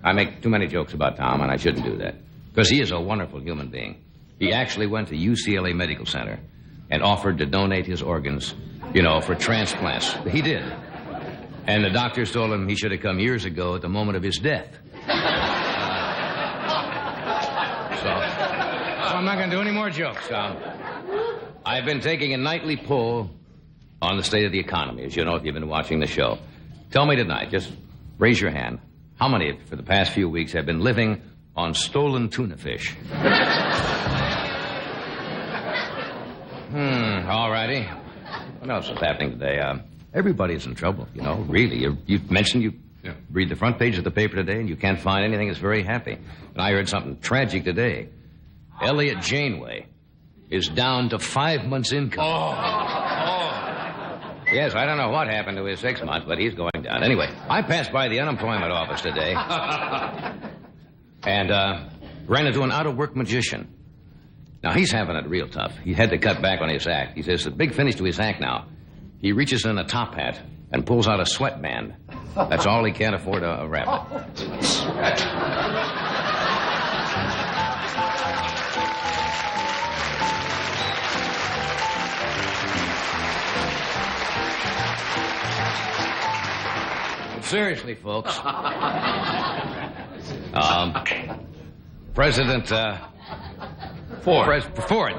I make too many jokes about Tom, and I shouldn't do that. Because he is a wonderful human being. He actually went to UCLA Medical Center and offered to donate his organs, for transplants. He did. And the doctors told him he should have come years ago at the moment of his death. So I'm not going to do any more jokes. I've been taking a nightly poll on the state of the economy, as you know if you've been watching the show. Tell me tonight, just raise your hand, how many for the past few weeks have been living on stolen tuna fish? All righty. What else is happening today? Everybody's in trouble, really. You mentioned you read the front page of the paper today and you can't find anything that's very happy. And I heard something tragic today. Elliot Janeway is down to 5 months' income. Yes, I don't know what happened to his 6 months, but he's going down. Anyway, I passed by the unemployment office today and ran into an out-of-work magician. Now, he's having it real tough. He had to cut back on his act. He says the big finish to his act now. He reaches in a top hat and pulls out a sweatband. That's all he can't afford to wrap it. Seriously, folks. President Ford. Ford.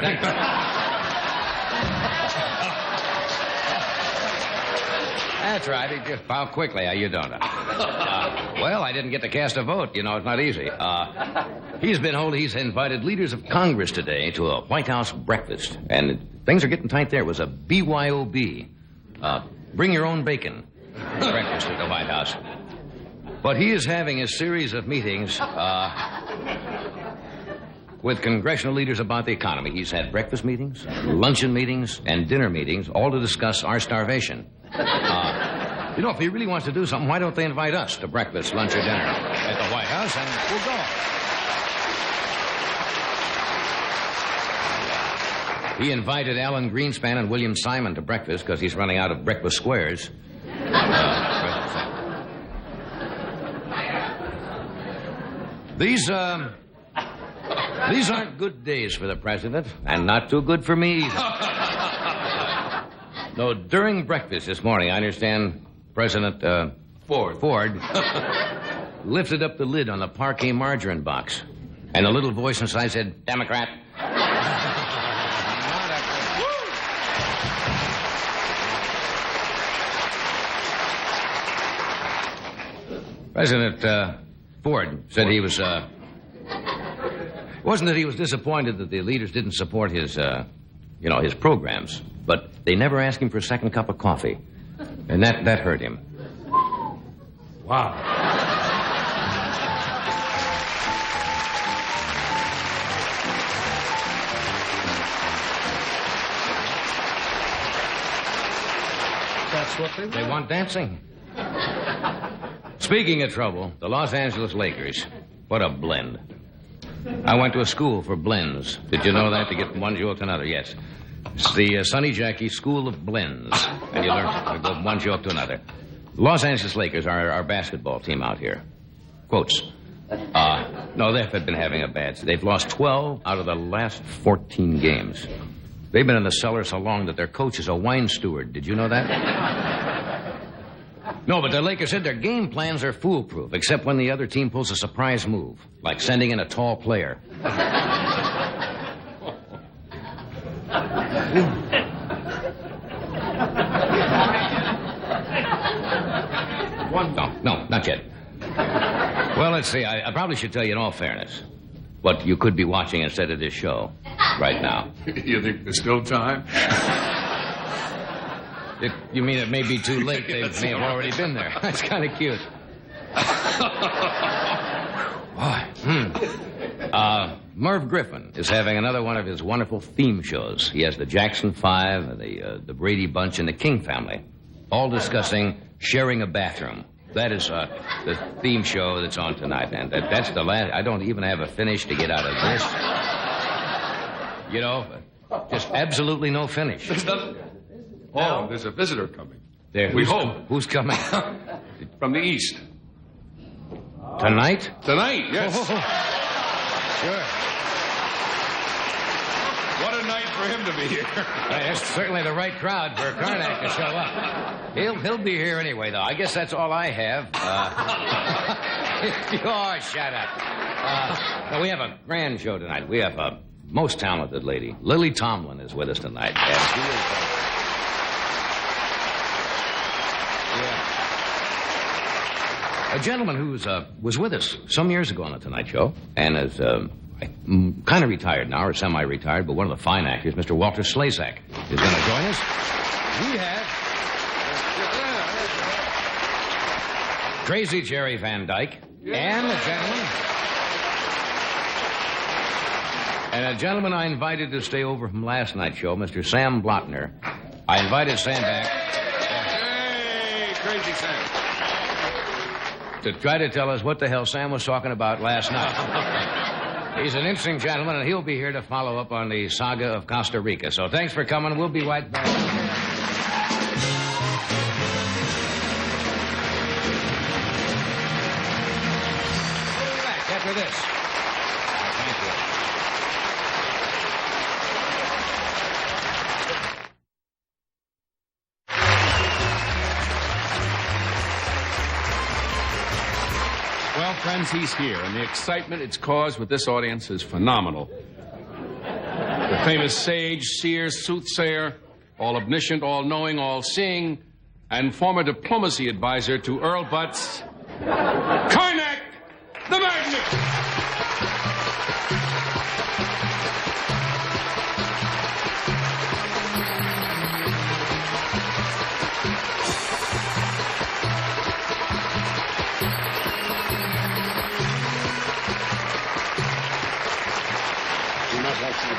That's right. He just how quickly. You don't know. Well, I didn't get to cast a vote. It's not easy. He's invited leaders of Congress today to a White House breakfast. And things are getting tight there. It was a BYOB. Bring your own bacon. Breakfast at the White House. But he is having a series of meetings with congressional leaders about the economy. He's had breakfast meetings, luncheon meetings, and dinner meetings, all to discuss our starvation. If he really wants to do something, why don't they invite us to breakfast, lunch, or dinner at the White House, and we'll go. He invited Alan Greenspan and William Simon to breakfast because he's running out of breakfast squares. These aren't good days for the president, and not too good for me either. No, during breakfast this morning, I understand President Ford lifted up the lid on the parquet margarine box, and a little voice inside said, "Democrat." President Ford said he was, wasn't that he was disappointed that the leaders didn't support his, his programs, but they never asked him for a second cup of coffee. And that hurt him. Wow. That's what they want dancing. Speaking of trouble, the Los Angeles Lakers. What a blend. I went to a school for blends. Did you know that? To get from one joke to another, yes. It's the Sonny Jackie School of Blends. And you learn to go from one joke to another. Los Angeles Lakers are our basketball team out here. Quotes. No, they've been having a bad... They've lost 12 out of the last 14 games. They've been in the cellar so long that their coach is a wine steward. Did you know that? No, but the Lakers said their game plans are foolproof, except when the other team pulls a surprise move, like sending in a tall player. No, not yet. Well, let's see. I probably should tell you in all fairness what you could be watching instead of this show right now. You think there's still time? You mean it may be too late? They may have already been there. That's kind of cute. Merv Griffin is having another one of his wonderful theme shows. He has the Jackson Five, the Brady Bunch, and the King family, all discussing sharing a bathroom. That is the theme show that's on tonight, and that's the last. I don't even have a finish to get out of this. Just absolutely no finish. Oh, there's a visitor coming. We hope. Who's coming? From the east. Tonight? Tonight, yes. Sure. What a night for him to be here. That's certainly the right crowd for Carnac to show up. He'll be here anyway, though. I guess that's all I have. Oh, shut up. We have a grand show tonight. We have a most talented lady. Lily Tomlin is with us tonight. And she is... a gentleman who was with us some years ago on the Tonight Show and is kind of retired now, or semi-retired, but one of the fine actors, Mr. Walter Slezak, is going to join us. We have Crazy Jerry Van Dyke and a gentleman I invited to stay over from last night's show, Mr. Sam Blotner. I invited Sam back. Hey, Crazy Sam. To try to tell us what the hell Sam was talking about last night. He's an interesting gentleman, and he'll be here to follow up on the saga of Costa Rica. So thanks for coming. We'll be right back. We'll be back after this. Thank you. Well, friends, he's here, and the excitement it's caused with this audience is phenomenal. The famous sage, seer, soothsayer, all omniscient, all-knowing, all-seeing, and former diplomacy advisor to Earl Butts, Carnac the Magnet!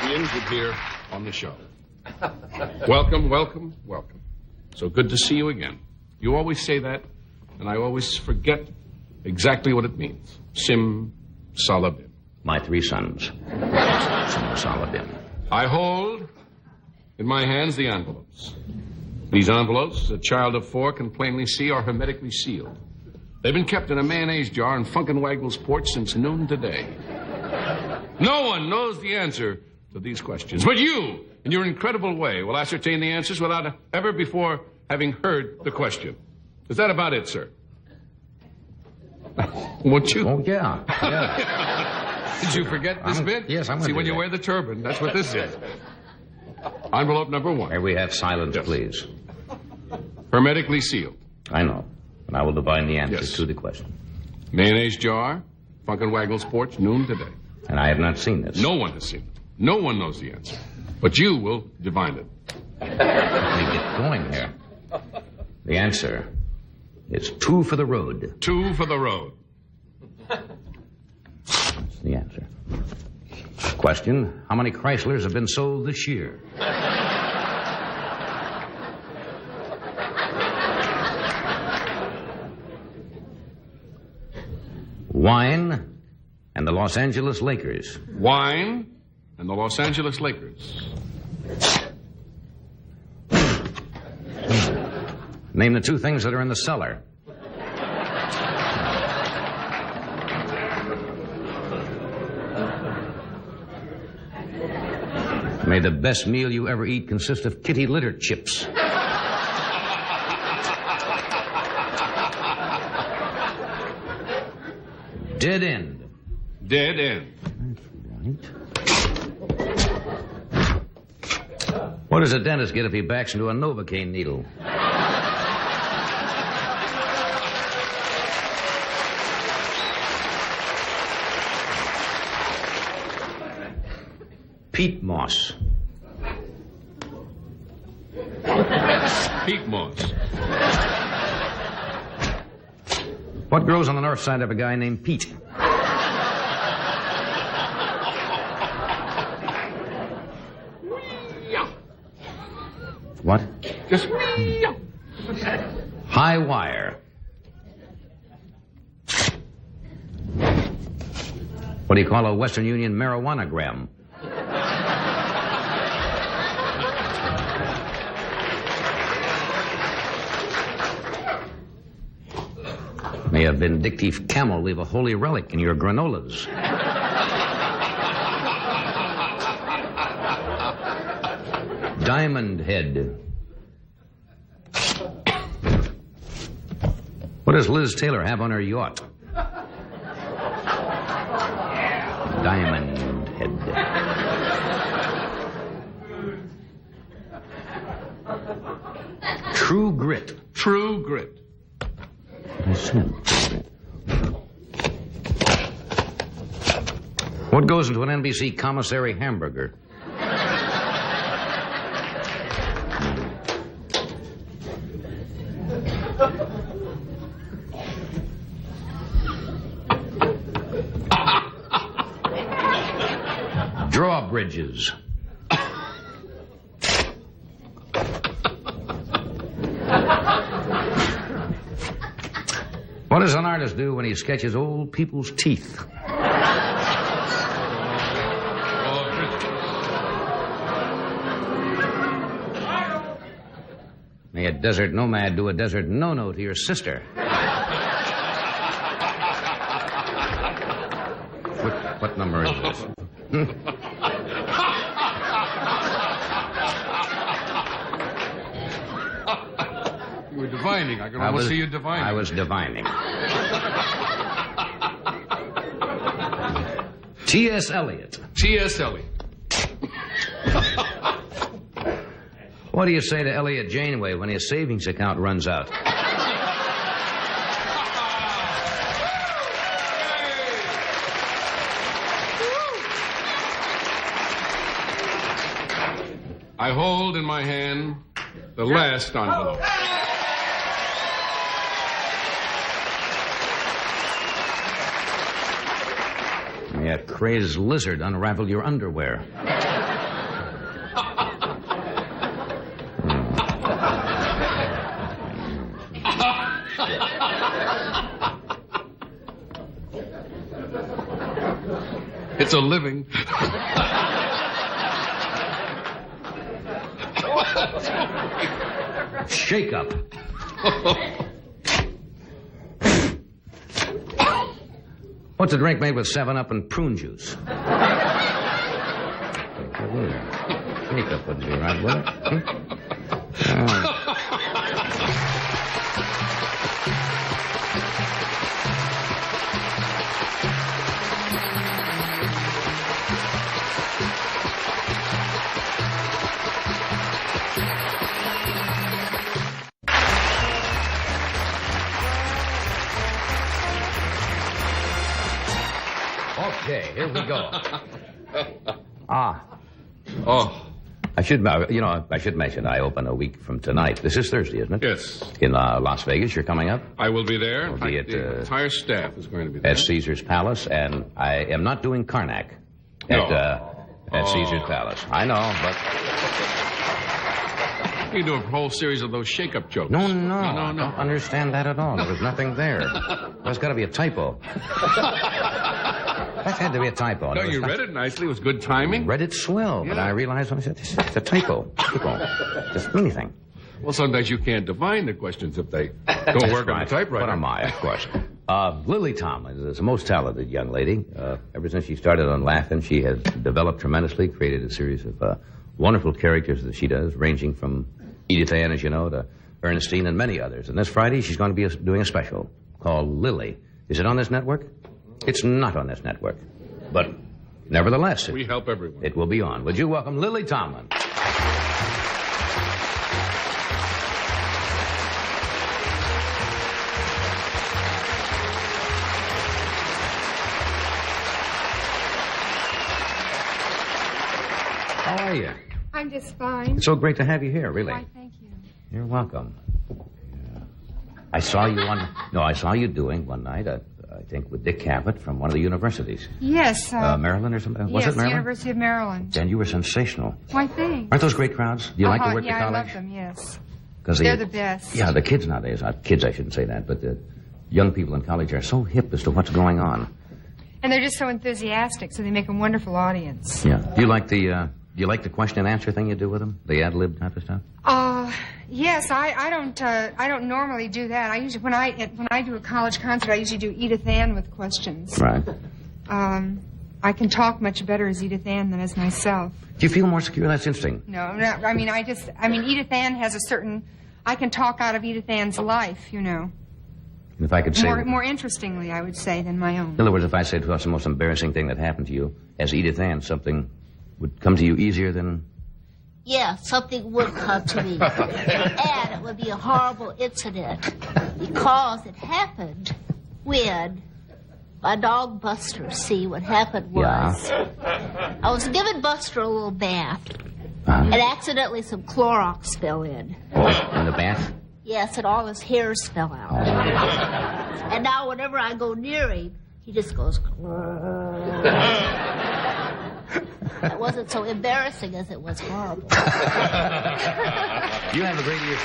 The injured here on the show. Welcome, welcome, welcome. So good to see you again. You always say that, and I always forget exactly what it means. Sim salabim. My three sons. Sim salabim. I hold in my hands the envelopes. These envelopes, a child of 4 can plainly see, are hermetically sealed. They've been kept in a mayonnaise jar in Funkenwaggle's porch since noon today. No one knows the answer to these questions, but you, in your incredible way, will ascertain the answers without ever before having heard the question. Is that about it, sir? Won't you? Oh, yeah. Did you forget this bit? Yes, I'm going to See, do when you that. wear the turban, that's what this is. Envelope number 1. May we have silence, Yes. please? Hermetically sealed. I know. And I will divine the answers Yes. to the question. Mayonnaise jar, Funkenwaggle's porch, noon today. And I have not seen this. No one has seen it. No one knows the answer. But you will divine it. Let me get going here. The answer is 2 for the road. 2 for the road. That's the answer. Question, how many Chryslers have been sold this year? Wine and the Los Angeles Lakers. Wine and the Los Angeles Lakers. Name the 2 things that are in the cellar. May the best meal you ever eat consist of kitty litter chips. Dead end. Dead end. What does a dentist get if he backs into a Novocaine needle? Peat moss. Peat moss. What grows on the north side of a guy named Pete? What? Just High wire. What do you call a Western Union marijuana-gram? May a vindictive camel leave a holy relic in your granolas. Diamond Head. What does Liz Taylor have on her yacht? Diamond Head. True Grit. True Grit. I said. What goes into an NBC commissary hamburger? Drawbridges. What does an artist do when he sketches old people's teeth? May a desert nomad do a desert no-no to your sister? What number is this? You were divining. I can almost see you divining. I was divining. T.S. Eliot. T.S. Eliot. What do you say to Elliot Janeway when his savings account runs out? I hold in my hand the last envelope. May a crazed lizard unravel your underwear. It's a living. Shake up. What's a drink made with 7-Up and prune juice? Shake up wouldn't be right, would it? Okay, here we go. Oh. I should mention I open a week from tonight. This is Thursday, isn't it? Yes. In Las Vegas, you're coming up? I will be there. We'll be at, the entire staff is going to be there. At Caesar's Palace, and I am not doing Carnac at Caesar's Palace. I know, but... You do a whole series of those shake-up jokes. No. I don't understand that at all. There was nothing there. There's got to be a typo. That had to be a typo. No, you read it nicely. It was good timing. Read it swell, but I realized when I said, it's a typo. Just anything. Well, sometimes you can't divine the questions if they don't work on the typewriter. What am I, of course. Lily Tomlin is a most talented young lady. Ever since she started on Laugh-In, she has developed tremendously, created a series of wonderful characters that she does, ranging from Edith Ann, as you know, to Ernestine and many others. And this Friday, she's going to be doing a special called Lily. Is it on this network? It's not on this network. But nevertheless... We help everyone. It will be on. Would you welcome Lily Tomlin? How are you? I'm just fine. It's so great to have you here, really. Why, thank you. You're welcome. I saw you doing one night, I think, with Dick Cavett from one of the universities. Yes. Maryland or something? Was it Maryland? Yes, University of Maryland. And you were sensational. Why, thanks. Aren't those great crowds? Do you like to work the college? Yeah, I love them, yes. They're the best. Yeah, the kids nowadays, kids, I shouldn't say that, but the young people in college are so hip as to what's going on. And they're just so enthusiastic, so they make a wonderful audience. Yeah. Do you like the Do you like the question and answer thing you do with them? The ad-lib type of stuff? Yes, I don't normally do that. I usually, when I do a college concert, I usually do Edith Ann with questions. Right. I can talk much better as Edith Ann than as myself. Do you feel more secure? That's interesting. No, I mean, Edith Ann has a certain, I can talk out of Edith Ann's life, you know. If I could say... More interestingly, I would say, than my own. In other words, if I said what's the most embarrassing thing that happened to you, as Edith Ann, something would come to you easier than... Yeah, something would come to me. And it would be a horrible incident because it happened when my dog Buster, see, what happened was I was giving Buster a little bath and accidentally some Clorox fell in. Oh, in the bath? Yes, and all his hairs fell out. And now whenever I go near him, he just goes... It wasn't so embarrassing as it was horrible. You have a great ear.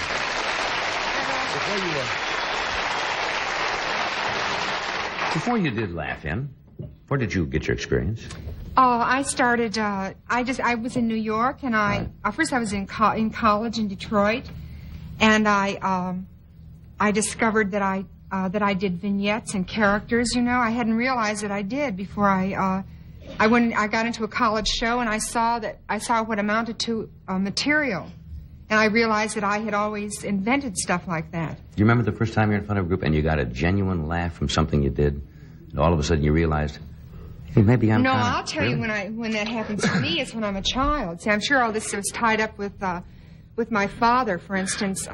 Before you did laugh in, where did you get your experience? Oh, I started, I was in New York, and first I was in college in Detroit, and I discovered that I did vignettes and characters, you know. I hadn't realized that I did before I got into a college show, and I saw what amounted to material, and I realized that I had always invented stuff like that. Do you remember the first time you were in front of a group and you got a genuine laugh from something you did, and all of a sudden you realized, hey, maybe I'm... No, I'll tell you when that happens to me is when I'm a child. See, I'm sure all this was tied up with my father, for instance,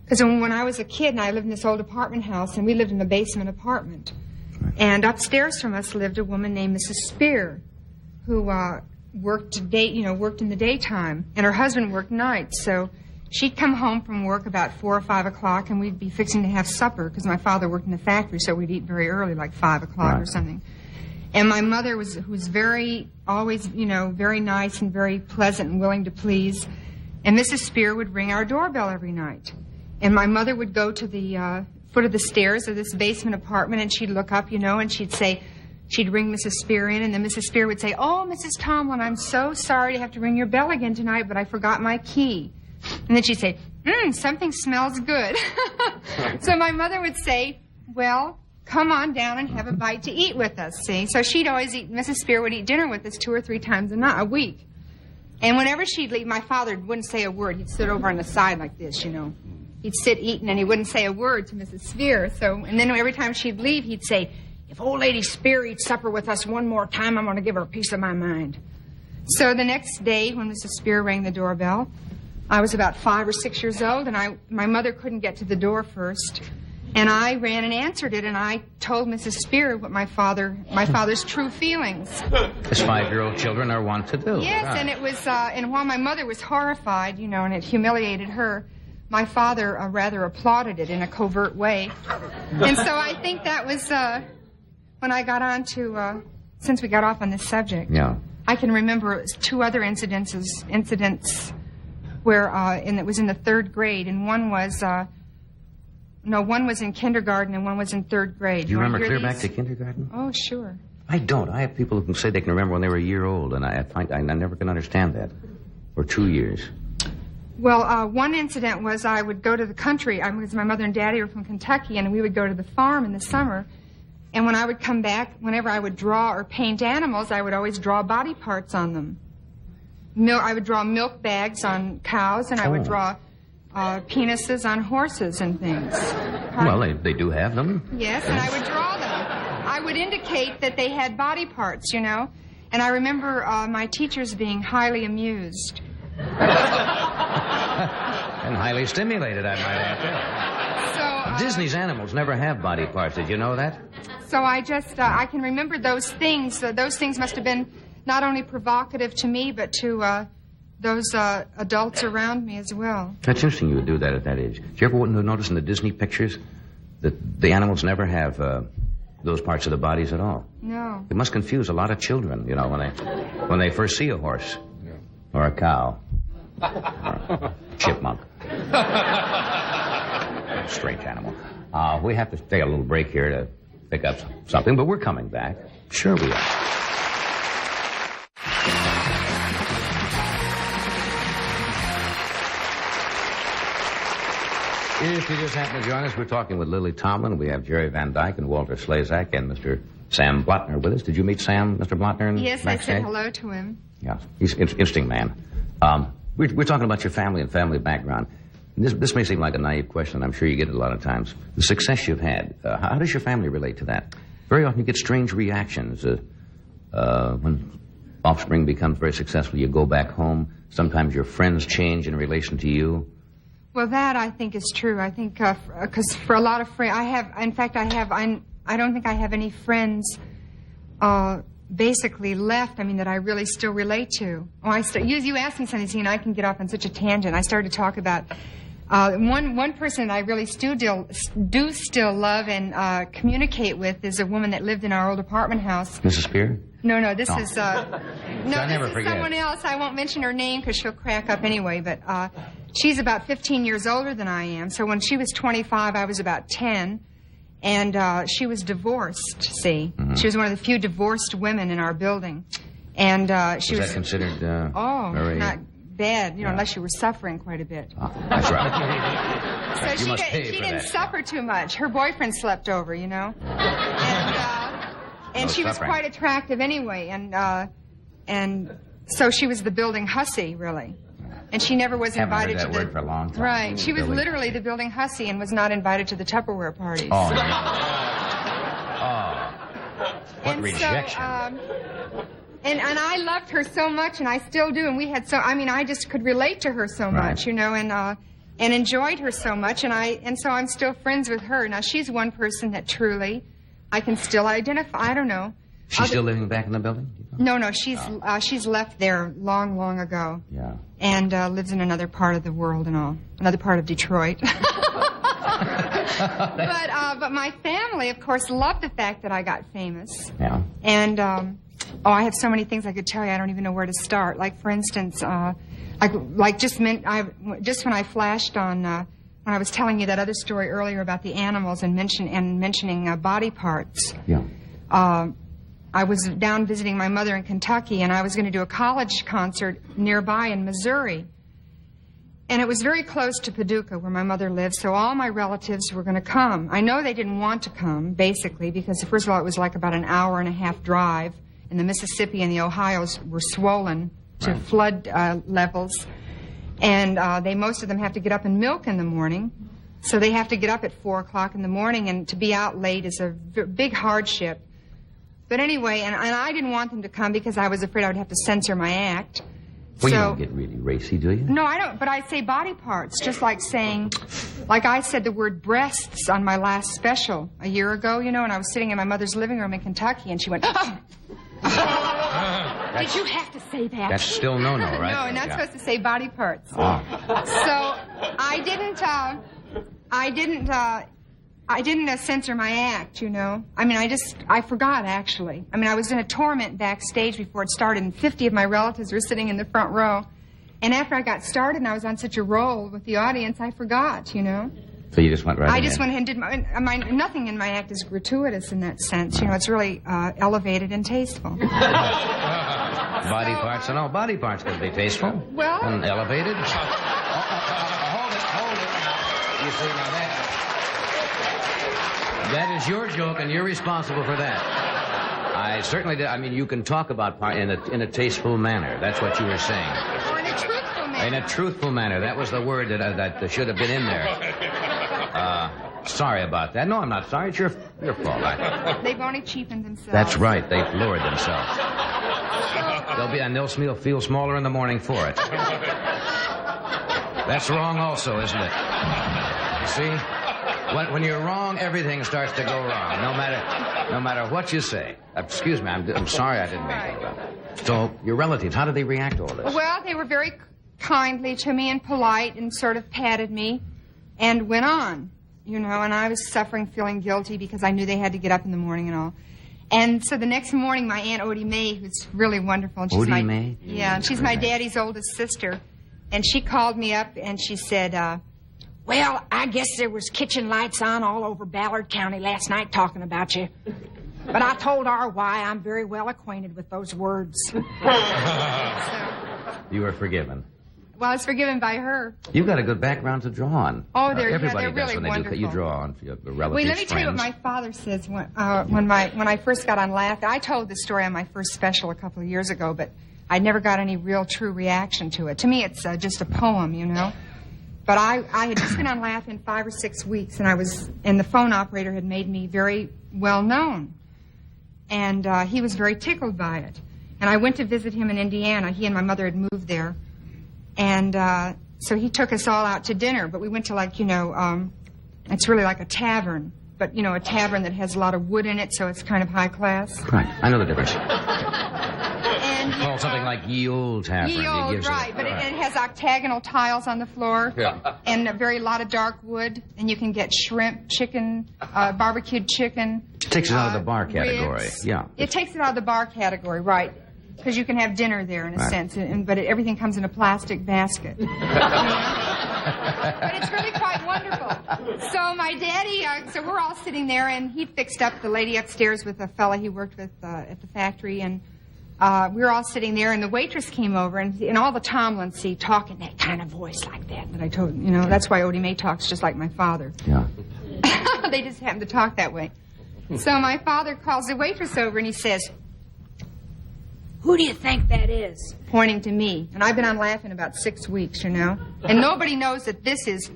because when I was a kid, and I lived in this old apartment house, and we lived in a basement apartment. And upstairs from us lived a woman named Mrs. Spear, who worked in the daytime, and her husband worked nights. So she'd come home from work about 4 or 5 o'clock, and we'd be fixing to have supper because my father worked in the factory, so we'd eat very early, like 5 o'clock or something. And my mother who was always very nice and very pleasant and willing to please. And Mrs. Spear would ring our doorbell every night, and my mother would go to the foot of the stairs of this basement apartment, and she'd look up, and she'd ring Mrs. Spear in, and then Mrs. Spear would say, "Oh, Mrs. Tomlin, I'm so sorry to have to ring your bell again tonight, but I forgot my key." And then she'd say, "Something smells good." So my mother would say, "Well, come on down and have a bite to eat with us," see? So Mrs. Spear would eat dinner with us 2 or 3 times a week. And whenever she'd leave, my father wouldn't say a word. He'd sit over on the side like this, He'd sit eating, and he wouldn't say a word to Mrs. Spear. And then every time she'd leave, he'd say, "If old lady Spear eats supper with us one more time, I'm going to give her a piece of my mind." So the next day, when Mrs. Spear rang the doorbell, I was about 5 or 6 years old, and my mother couldn't get to the door first. And I ran and answered it, and I told Mrs. Spear what my father's true feelings. As 5-year-old children are wont to do. Yes, and it was, and while my mother was horrified, and it humiliated her, my father rather applauded it in a covert way. And so I think that was when I got on to, since we got off on this subject. Yeah. I can remember 2 other incidents where, and it was in the 3rd grade, and one was in kindergarten and one was in 3rd grade. Do you remember clear back to kindergarten? Oh, sure. I don't. I have people who can say they can remember when they were a year old, and I never can understand that. Or 2 years. Well, one incident was I would go to the country, because my mother and daddy were from Kentucky, and we would go to the farm in the summer. And when I would come back, whenever I would draw or paint animals, I would always draw body parts on them. I would draw milk bags on cows, and I would draw penises on horses and things. Well, they do have them. Yes, and I would draw them. I would indicate that they had body parts, And I remember my teachers being highly amused. And highly stimulated, I might add. So, Disney's animals never have body parts. Did you know that? So I can remember those things. Those things must have been not only provocative to me, but to those adults around me as well. That's interesting you would do that at that age. Did you ever notice in the Disney pictures that the animals never have those parts of the bodies at all? No. It must confuse a lot of children, when they first see a horse or a cow or a chipmunk. Strange animal. We have to take a little break here to pick up something, but we're coming back. Sure we are. If you just happen to join us, we're talking with Lily Tomlin. We have Jerry Van Dyke and Walter Slezak and Mr. Sam Blotner with us. Did you meet Sam, Mr. Blotner? Yes, backstage? I said hello to him. Yeah, he's an interesting man. We're talking about your family and family background. This may seem like a naive question. I'm sure you get it a lot of times. The success you've had, how does your family relate to that? Very often you get strange reactions. When offspring becomes very successful, you go back home. Sometimes your friends change in relation to you. Well, that I think is true. I think because for a lot of friends, I don't think I have any friends basically left. I mean, that I really still relate to. Oh, you asked me something, and I can get off on such a tangent. I started to talk about one person I really do still love and communicate with is a woman that lived in our old apartment house. Mrs. Spear? No, this is someone else. I won't mention her name because she'll crack up anyway, but she's about 15 years older than I am. So when she was 25, I was about 10, and she was divorced, see. Mm-hmm. She was one of the few divorced women in our building. And she was... that considered very... not bad, unless you were suffering quite a bit. Oh, that's right. So she didn't suffer too much. Her boyfriend slept over, And she was quite attractive anyway, and so she was the building hussy, really. And she never was invited to the... word for a long time. Right. She was literally the building hussy and was not invited to the Tupperware parties. Oh, no. What rejection. And I loved her so much, and I still do, and we had I just could relate to her so much, and enjoyed her so much, and so I'm still friends with her. Now, she's one person that truly... I can still identify. I don't know. She's still living back in the building? No. She's left there long, long ago. Yeah. And lives in another part of the world and all. Another part of Detroit. But my family, of course, loved the fact that I got famous. Yeah. And I have so many things I could tell you. I don't even know where to start. Like, for instance, just when I flashed on. When I was telling you that other story earlier about the animals and mentioning body parts, I was down visiting my mother in Kentucky, and I was going to do a college concert nearby in Missouri. And it was very close to Paducah, where my mother lived, so all my relatives were going to come. I know they didn't want to come, basically, because, first of all, it was like about an hour-and-a-half drive, and the Mississippi and the Ohios were swollen to flood levels. And most of them have to get up and milk in the morning. So they have to get up at 4 o'clock in the morning, and to be out late is a big hardship. But anyway, and I didn't want them to come because I was afraid I would have to censor my act. Well, you don't get really racy, do you? No, I don't, but I say body parts, just like I said the word breasts on my last special a year ago, and I was sitting in my mother's living room in Kentucky, and she went, oh! Did you have to say that? That's still no, right? No, and that's supposed to say body parts. Oh. So I didn't censor my act, I forgot, actually. I was in a torment backstage before it started, and 50 of my relatives were sitting in the front row. And after I got started and I was on such a roll with the audience, I forgot, So you just went right ahead. I just went ahead and did nothing in my act is gratuitous in that sense. It's really elevated and tasteful. Body parts and all. Body parts can be tasteful. Well. And elevated. Hold it now. You see, now that is your joke, and you're responsible for that. I certainly did. You can talk about in a tasteful manner. That's what you were saying. Or in a truthful manner. In a truthful manner. That was the word that should have been in there. Sorry about that. No, I'm not sorry. It's your fault. They've only cheapened themselves. That's right. They've lowered themselves. They'll feel smaller in the morning for it. That's wrong also, isn't it? You see? When you're wrong, everything starts to go wrong, no matter what you say. Excuse me, I'm sorry I didn't mean that. So, your relatives, how did they react to all this? Well, they were very kindly to me and polite and sort of patted me and went on, and I was suffering, feeling guilty because I knew they had to get up in the morning and all. And so the next morning, my Aunt Odie Mae, who's really wonderful. And she's Odie Mae? Yeah, and she's my daddy's oldest sister. And she called me up and she said, well, I guess there was kitchen lights on all over Ballard County last night talking about you. But I told R.Y. I'm very well acquainted with those words. You were forgiven. Well, I was forgiven by her. You've got a good background to draw on. Oh, everybody they're does really when wonderful. they do. You draw on for your relatives, Wait, let me tell you what my father says when I first got on Laugh. I told this story on my first special a couple of years ago, but I never got any real true reaction to it. To me, it's just a poem, you know. But I had just been on Laugh in 5 or 6 weeks, and the phone operator had made me very well known, and he was very tickled by it. And I went to visit him in Indiana. He and my mother had moved there, and so he took us all out to dinner. But we went to it's really like a tavern, but a tavern that has a lot of wood in it, so it's kind of high class. Right, I know the difference. And Called something like Ye Old Tavern. Ye Old, right, but it has octagonal tiles on the floor, and a very lot of dark wood, and you can get shrimp, chicken, barbecued chicken. It takes it out of the bar category. Ribs. Yeah. It takes it out of the bar category, right? Because you can have dinner there in a sense, but everything comes in a plastic basket. But it's really quite wonderful. So my daddy, so we're all sitting there, and he fixed up the lady upstairs with a fella he worked with at the factory, and we were all sitting there, and the waitress came over, and all the Tomlins talk in that kind of voice like that I told you. That's why Odie May talks just like my father. Yeah. They just happen to talk that way. So my father calls the waitress over, and he says, "Who do you think that is?" Pointing to me. And I've been on Laugh in about 6 weeks, And nobody knows that this is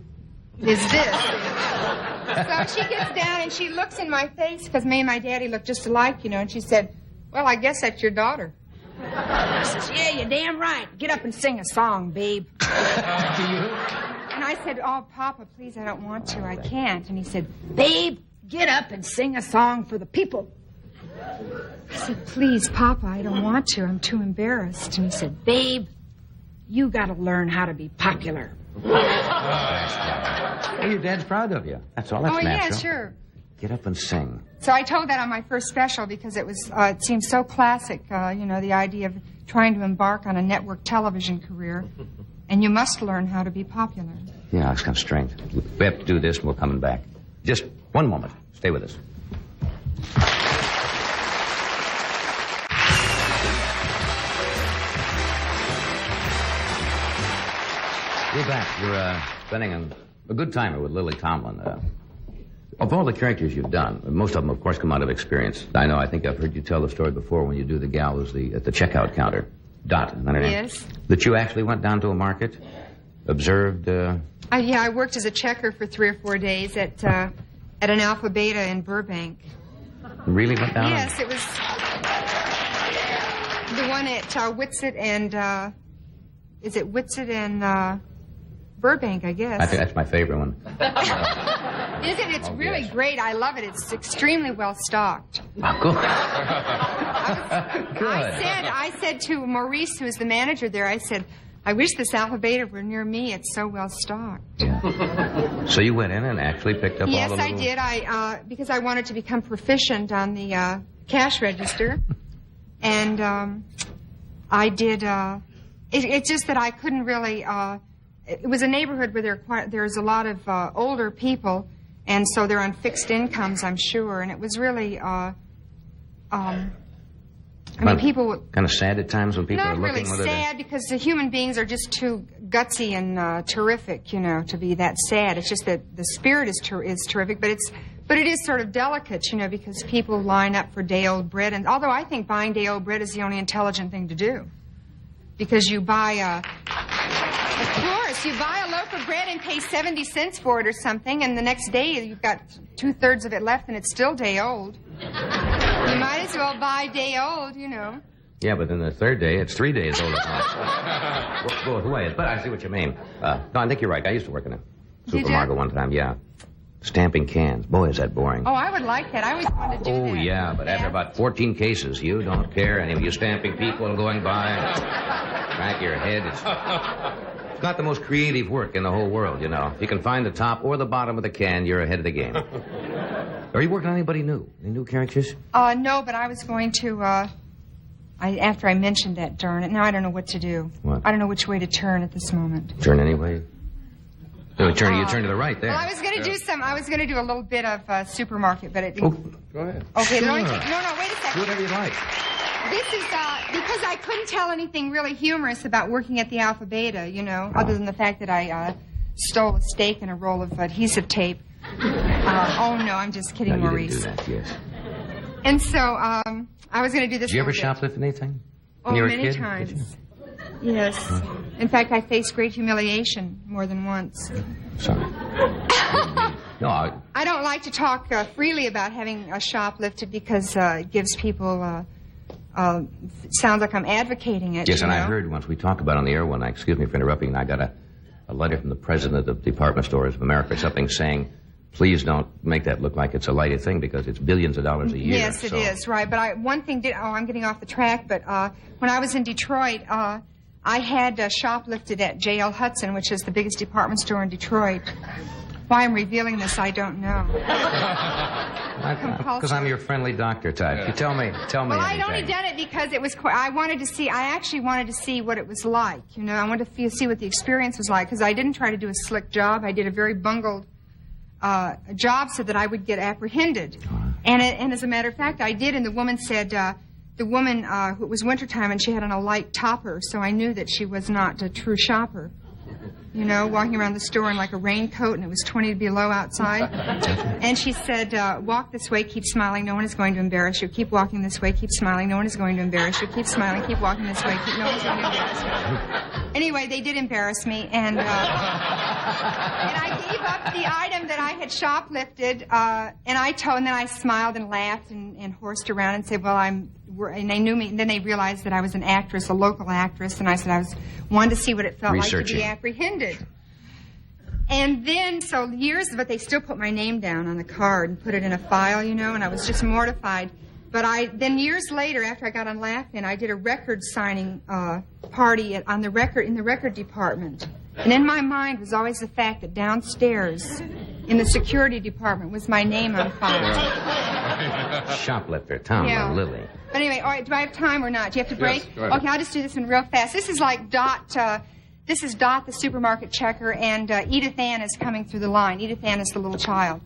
this. So she gets down and she looks in my face, because me and my daddy look just alike, and she said, "Well, I guess that's your daughter." I says, "Yeah, you're damn right. Get up and sing a song, babe." And I said, "Oh, Papa, please, I don't want to. I can't." And he said, "Babe, get up and sing a song for the people." I said, "Please, Papa, I don't want to. I'm too embarrassed." And he said, "Babe, you got to learn how to be popular." Well, your dad's proud of you. That's all. That's natural. Yeah, sure. Get up and sing. So I told that on my first special because it seemed so classic, the idea of trying to embark on a network television career, and you must learn how to be popular. Yeah, it's kind of strange. We have to do this, and we're coming back. Just one moment. Stay with us. We're back. We're spending a good time with Lily Tomlin. Of all the characters you've done, most of them, of course, come out of experience. I think I've heard you tell the story before when you do the gal who's at the checkout counter. Dot, isn't that her name? Yes. That you actually went down to a market, observed... I worked as a checker for 3 or 4 days at an Alpha Beta in Burbank. Really went down? Yes, it was the one at Whitsett and... is it Whitsett and Burbank, I guess? I think that's my favorite one. Isn't it? It's really great. I love it. It's extremely well stocked. Oh, good. I said to Maurice, who is the manager there, I said, "I wish this Alpha Beta were near me. It's so well stocked." Yeah. So you went in and actually picked up all the Yes, little... I did. Because I wanted to become proficient on the cash register. And I did... It's just that I couldn't really... it was a neighborhood where there's a lot of older people, and so they're on fixed incomes, I'm sure. And it was really... people... Kind of sad at times when people are looking... Not really sad, because the human beings are just too gutsy and terrific, to be that sad. It's just that the spirit is terrific, but it is sort of delicate, because people line up for day-old bread. And although I think buying day-old bread is the only intelligent thing to do. Because you buy of course, you buy a loaf of bread and pay 70 cents for it or something, and the next day you've got 2/3 of it left and it's still day old. You might as well buy day old, Yeah, but then the third day, it's 3 days old at once. Go away. But I see what you mean. No, I think you're right. I used to work in a supermarket one time, yeah. Stamping cans. Boy, is that boring. Oh, I would like that. I always wanted to do that. Oh, yeah, but after about 14 cases, you don't care. Any of you stamping people going by, crack your head. It's not the most creative work in the whole world, If you can find the top or the bottom of the can, you're ahead of the game. Are you working on anybody new? Any new characters? No, but I was going to, after I mentioned that, darn it, now I don't know what to do. What? I don't know which way to turn at this moment. Turn anyway? No, you turn to the right there. Well, I was going to do a little bit of supermarket, but it... Oh, go ahead. Okay, sure. no, wait a second. Do whatever you like. This is because I couldn't tell anything really humorous about working at the Alpha Beta, you know, other than the fact that I stole a steak and a roll of adhesive tape. Oh, no, I'm just kidding, No, Maurice. you didn't do that, yes. And so I was going to do this. Did you ever little bit. shoplift anything? Oh, When you were a many kid? times. Did you? Yes. In fact, I faced great humiliation more than once. Sorry. No, I don't like to talk freely about having shoplifted because it gives people, sounds like I'm advocating it. yes, you and know? I heard once we talked about on the air one night, excuse me for interrupting, and I got a letter from the president of Department Stores of America, something saying, please don't make that look like it's a lighted thing because it's billions of dollars a year. Yes, it is, right. But one thing I'm getting off the track, but when I was in Detroit, I had shoplifted at J.L. Hudson, which is the biggest department store in Detroit. Why I'm revealing this, I don't know. Because I'm your friendly doctor type. You tell me Well, I'd anything. only done it because it was. I actually wanted to see what it was like. You know, I wanted to see what the experience was like because I didn't try to do a slick job. I did a very bungled job so that I would get apprehended. And as a matter of fact, I did. And the woman said, it was wintertime and she had on a light topper, so I knew that she was not a true shopper. You know, walking around the store in like a raincoat and it was 20 below outside. And she said, walk this way, keep smiling, no one is going to embarrass you. Keep walking this way, keep smiling, no one is going to embarrass you. Keep smiling, keep walking this way, no one is going to embarrass you. Anyway, they did embarrass me, and I gave up the item that I had shoplifted, and then I smiled and laughed and horsed around and said, well, and they knew me, and then they realized that I was an actress, a local actress, and I said I wanted to see what it felt like to be apprehended. And then, but they still put my name down on the card and put it in a file, you know, and I was just mortified. But then years later, after I got on Laugh-In, I did a record signing party in the record department. And in my mind was always the fact that downstairs in the security department was my name on file. Shoplifter, Tomlin, Lily. But anyway, all right, do I have time or not? Do you have to break? Yes, go ahead. Okay, I'll just do this one real fast. This is like Dot. This is Dot, the supermarket checker, and Edith Ann is coming through the line. Edith Ann is the little child.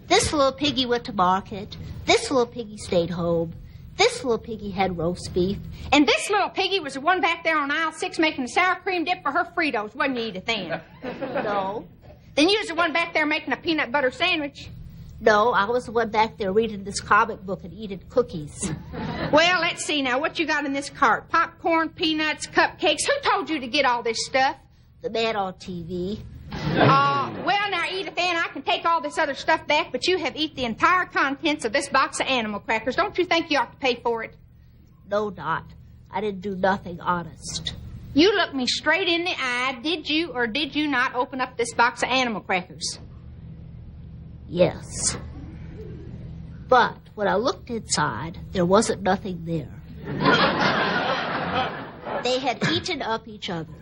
This little piggy went to market. This little piggy stayed home. This little piggy had roast beef. And this little piggy was the one back there on aisle 6 making the sour cream dip for her Fritos, wasn't you, Edith Ann? No. Then you was the one back there making a peanut butter sandwich. No, I was the one back there reading this comic book and eating cookies. Well, let's see now. What you got in this cart? Popcorn, peanuts, cupcakes. Who told you to get all this stuff? The man on TV. Well, now, Edith Ann, I can take all this other stuff back, but you have eaten the entire contents of this box of animal crackers. Don't you think you ought to pay for it? No, Dot. I didn't do nothing honest. You looked me straight in the eye. Did you or did you not open up this box of animal crackers? Yes. But when I looked inside, there wasn't nothing there. They had eaten up each other.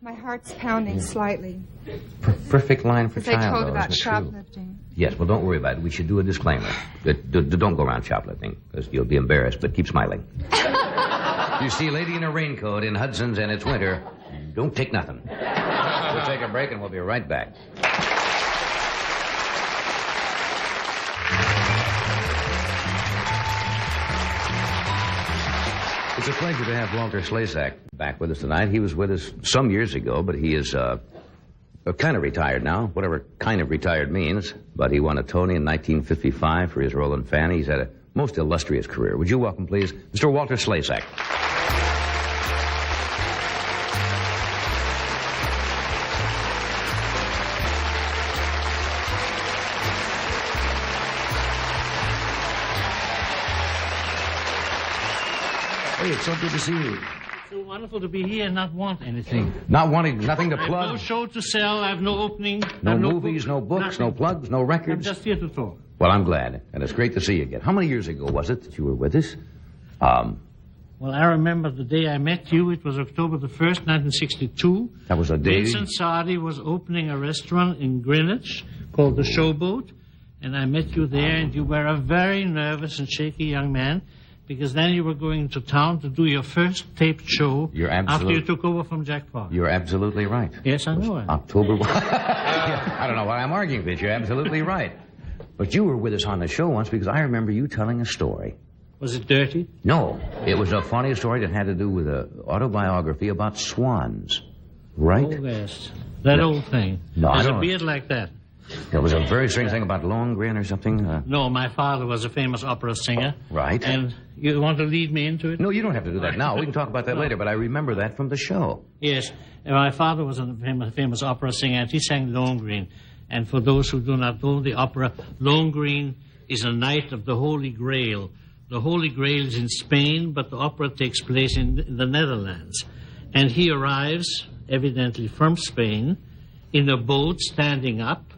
My heart's pounding slightly. Perfect line for Because I child, told though, about isn't it true? shoplifting. Yes, well, don't worry about it. We should do a disclaimer. Don't go around shoplifting, because you'll be embarrassed, but keep smiling. You see a lady in a raincoat in Hudson's and it's winter, don't take nothing. We'll take a break and we'll be right back. It's a pleasure to have Walter Slezak back with us tonight. He was with us some years ago, but he is kind of retired now, whatever kind of retired means. But he won a Tony in 1955 for his role in Fanny. He's had a most illustrious career. Would you welcome, please, Mr. Walter Slezak? Hey, it's so good to see you. So wonderful to be here and not want anything. Not wanting nothing to I have plug. no show to sell. I have no opening. No I have movies, no books, no nothing. plugs, no I'm records. just here to talk. Well, I'm glad, and it's great to see you again. How many years ago was it that you were with us? Well, I remember the day I met you. It was October the 1st, 1962. That was a day. Vincent Sardi was opening a restaurant in Greenwich called The Showboat, and I met you there, and you were a very nervous and shaky young man. because then you were going to town to do your first taped show after you took over from Jack Park. You're absolutely right. Yes, I know it. October 1. I don't know why I'm arguing with you. You're absolutely right. But you were with us on the show once because I remember you telling a story. Was it dirty? No. It was a funny story that had to do with an autobiography about swans. Right? Oh, yes. That old thing. No, There's I don't. a beard like that. There was a very strange thing about Lohengrin or something. No, my father was a famous opera singer. Right. And you want to lead me into it? No, you don't have to do that now. We can talk about that later, but I remember that from the show. Yes. And my father was a famous opera singer, and he sang Lohengrin. And for those who do not know the opera, Lohengrin is a night of the Holy Grail. The Holy Grail is in Spain, but the opera takes place in the Netherlands. And he arrives, evidently from Spain, in a boat standing up,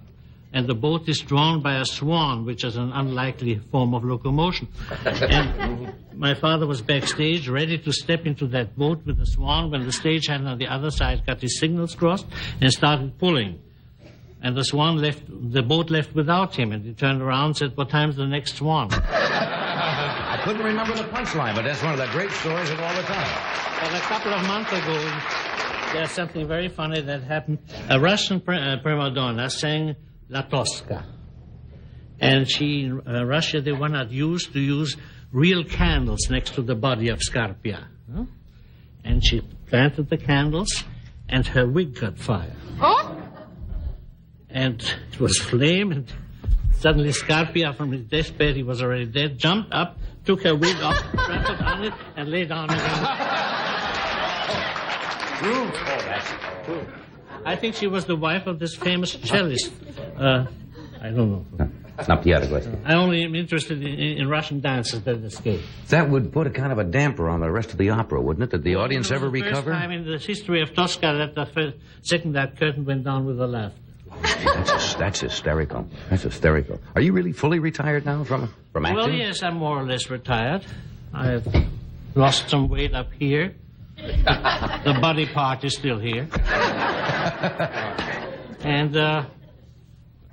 and the boat is drawn by a swan, which is an unlikely form of locomotion. And my father was backstage, ready to step into that boat with the swan, when the stagehand on the other side got his signals crossed and started pulling. And the boat left without him, and he turned around and said, "What time's the next swan?" I couldn't remember the punchline, but that's one of the great stories of all the time. But a couple of months ago, there's something very funny that happened. A Russian prima donna sang La Tosca. And in Russia, they were not used to use real candles next to the body of Scarpia. No? And she planted the candles, and her wig caught fire. Oh? And it was flame, and suddenly Scarpia, from his deathbed, he was already dead, jumped up, took her wig off, planted on it, and lay down again. Oh, that's true. I think she was the wife of this famous cellist. I don't know. It's not the other question. I only am interested in Russian dances that escape. That would put a kind of a damper on the rest of the opera, wouldn't it? Did the audience ever The recover? first time in the history of Tosca that that curtain went down with a laugh. That's hysterical. That's hysterical. Are you really fully retired now from acting? Well, yes, I'm more or less retired. I've lost some weight up here. The body part is still here. And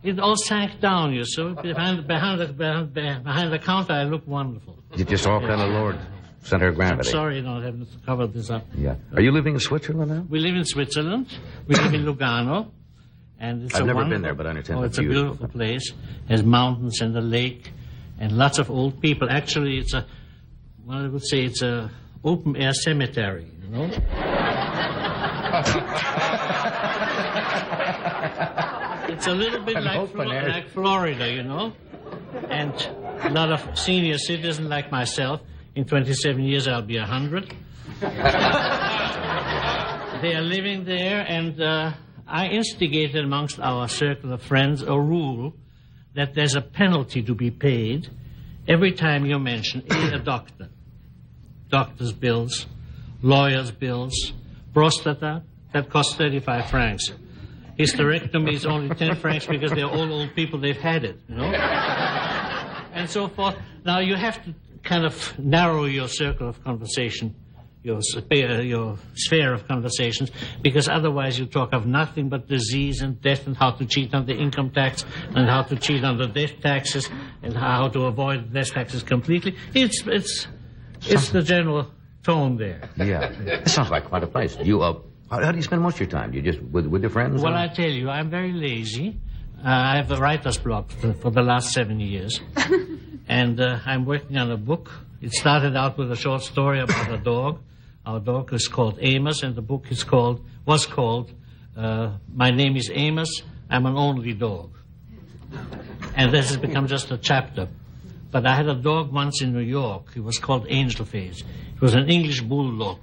it all sank down, you see. Behind the counter, I look wonderful. You just all kind of lowered center of gravity. I'm sorry, I haven't covered this up. Yeah. Are you living in Switzerland now? We live in Switzerland. We live in Lugano. And it's I've never been there, but I understand it's a beautiful place. It has mountains and a lake and lots of old people. Actually, I would say it's a open-air cemetery, you know? It's a little bit like Florida, you know? And a lot of senior citizens like myself. In 27 years, I'll be 100. They are living there, and I instigated amongst our circle of friends a rule that there's a penalty to be paid every time you mention a doctor. Doctor's bills, lawyer's bills, prostata, that costs 35 francs. Hysterectomy is only 10 francs because they're all old people, they've had it, you know? And so forth. Now, you have to kind of narrow your circle of conversation, your sphere of conversations, because otherwise you talk of nothing but disease and death and how to cheat on the income tax and how to cheat on the death taxes and how to avoid death taxes completely. It's the general tone there. Yeah. It sounds like quite a place. How do you spend most of your time? You just with your friends? Well, I tell you, I'm very lazy. I have a writer's block for the last 7 years. And I'm working on a book. It started out with a short story about a dog. Our dog is called Amos, and the book was called My Name is Amos, I'm an Only Dog. And this has become just a chapter. But I had a dog once in New York. He was called Angel Face. It was an English bulldog,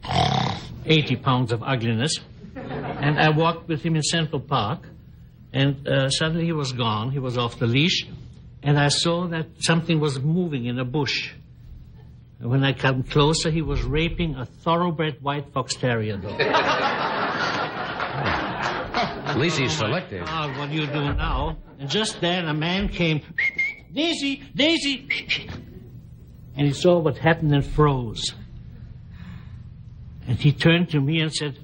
80 pounds of ugliness. And I walked with him in Central Park, and suddenly he was gone. He was off the leash, and I saw that something was moving in a bush. And when I came closer, he was raping a thoroughbred white fox terrier dog. At least he's selective. God, what do you do now? And just then a man came, Daisy, Daisy. And he saw what happened and froze. And he turned to me and said,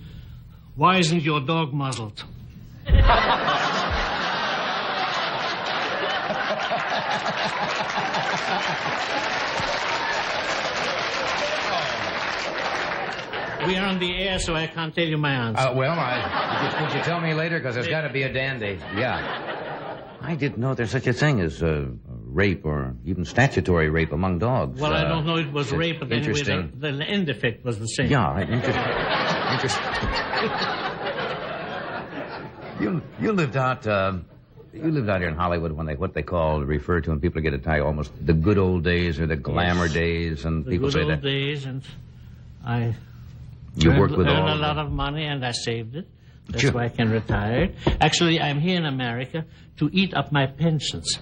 why isn't your dog muzzled? We are on the air, so I can't tell you my answer. Would you tell me later? Because there's got to be a dandy. Yeah. I didn't know there's such a thing as rape or even statutory rape among dogs. Well, I don't know it was rape, but anyway, the end effect was the same. Yeah, interesting. You lived out... You lived out here in Hollywood when what they refer to, and people get to tell you almost the good old days or the glamour days, and people say that. The good old days, and I worked with earned a lot of money, and I saved it. That's why I can retire. Actually, I'm here in America to eat up my pensions.